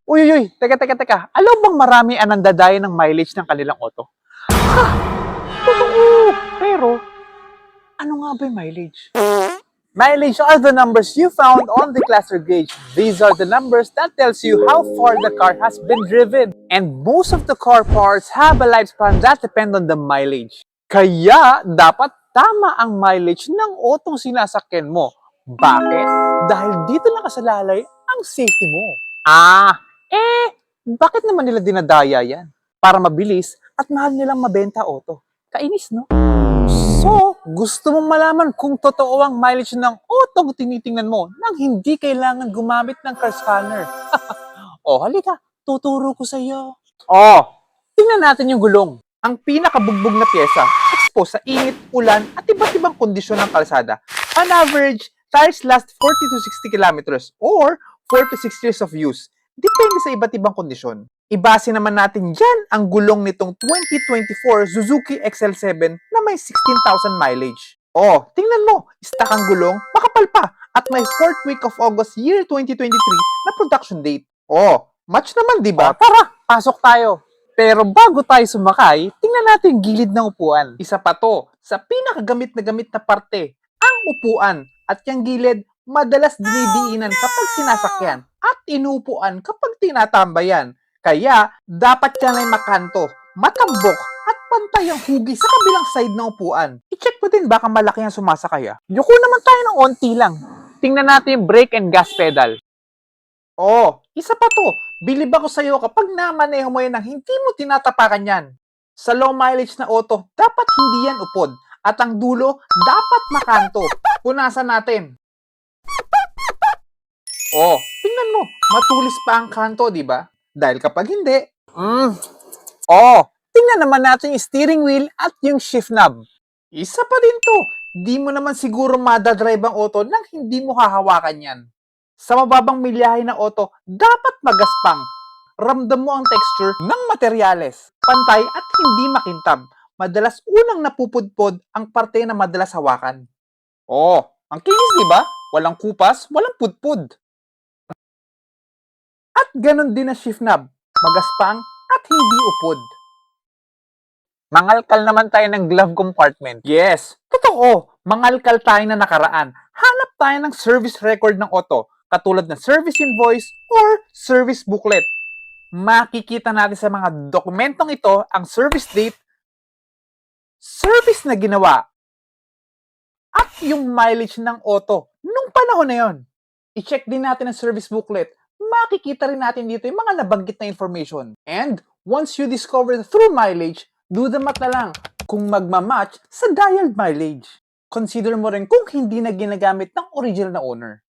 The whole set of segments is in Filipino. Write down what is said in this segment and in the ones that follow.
Uy, teka. Alam bang marami ang nandadaya ng mileage ng kanilang auto? Ha! Totoo! Pero, ano nga ba yung mileage? Mileage are the numbers you found on the cluster gauge. These are the numbers that tells you how far the car has been driven. And most of the car parts have a lifespan that depend on the mileage. Kaya, dapat tama ang mileage ng otong sinasakyan mo. Bakit? Dahil dito nakasalalay ang safety mo. Bakit naman nila dinadaya yan? Para mabilis at mahal nilang mabenta auto. Kainis, no? So, gusto mong malaman kung totoo ang mileage ng auto tinitingnan mo nang hindi kailangan gumamit ng car scanner. Halika, tuturo ko sa iyo. Tingnan natin yung gulong. Ang pinakabugbog na pyesa, exposed sa init, ulan, at iba't ibang kondisyon ng kalsada. On average, tires last 40 to 60 kilometers or 4 to 6 years of use. Depende sa iba't ibang kondisyon. Ibase naman natin dyan ang gulong nitong 2024 Suzuki XL7 na may 16,000 mileage. Tingnan mo, stock ang gulong, makapal pa, at may 4th week of August year 2023 na production date. Match naman, di ba? Tara, pasok tayo. Pero bago tayo sumakay, tingnan natin yung gilid ng upuan. Isa pa to, sa pinakagamit na parte, ang upuan. At yung gilid, madalas dinidiinan kapag sinasakyan at inupuan kapag tinatambayan. Kaya, dapat yan ay makanto, matambok, at pantay ang hugi sa kabilang side ng upuan. I-check mo din baka malaki ang sumasakay. Yuko naman tayo ng onti lang. Tingnan natin yung brake and gas pedal. Isa pa to. Bilib ako sa'yo kapag namaneho mo yan nang hindi mo tinatapakan yan. Sa low mileage na auto, dapat hindi yan upod. At ang dulo, dapat makanto. Punasan natin. Tingnan mo. Matulis pa ang kanto, di ba? Dahil kapag hindi, tingnan naman natin yung steering wheel at yung shift knob. Isa pa din to. Di mo naman siguro madadrive ang auto nang hindi mo hahawakan yan. Sa mababang milyahe na auto, dapat magaspang. Ramdam mo ang texture ng materyales. Pantay at hindi makintab. Madalas unang napupudpod ang parte na madalas hawakan. Ang kinis, di ba? Walang kupas, walang pudpud. At ganon din ang shift knob. Magaspang at hindi upod. Mangalkal naman tayo ng glove compartment. Yes, totoo. Mangalkal tayo na nakaraan. Hanap tayo ng service record ng auto, katulad ng service invoice or service booklet. Makikita natin sa mga dokumentong ito ang service date, service na ginawa, at yung mileage ng auto nung panahon na yon. I-check din natin ang service booklet. Makikita rin natin dito yung mga nabanggit na information. And once you discover the true mileage, do the math na lang kung magmamatch sa dialed mileage. Consider mo rin kung hindi na ginagamit ng original na owner.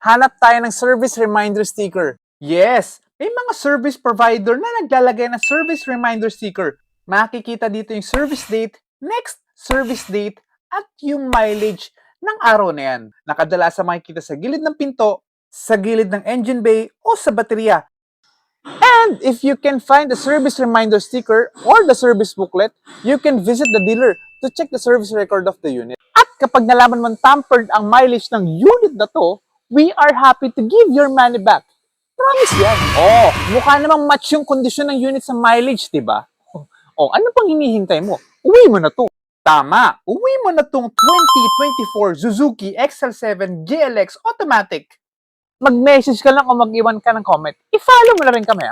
Hanap tayo ng service reminder sticker. Yes, may mga service provider na naglalagay ng service reminder sticker. Makikita dito yung service date, next service date, at yung mileage ng araw na yan. Nakadalasang makikita sa gilid ng pinto, sa gilid ng engine bay, o sa baterya. And if you can find the service reminder sticker or the service booklet, you can visit the dealer to check the service record of the unit. At kapag nalaman mong tampered ang mileage ng unit na to, we are happy to give your money back. Promise yan. Mukha namang match yung kondisyon ng unit sa mileage, diba? Ano pang hinihintay mo? Uwi mo na to. Tama, uwi mo na tong 2024 Suzuki XL7 GLX Automatic. Mag-message ka lang o mag-iwan ka ng comment. I-follow mo na rin kami,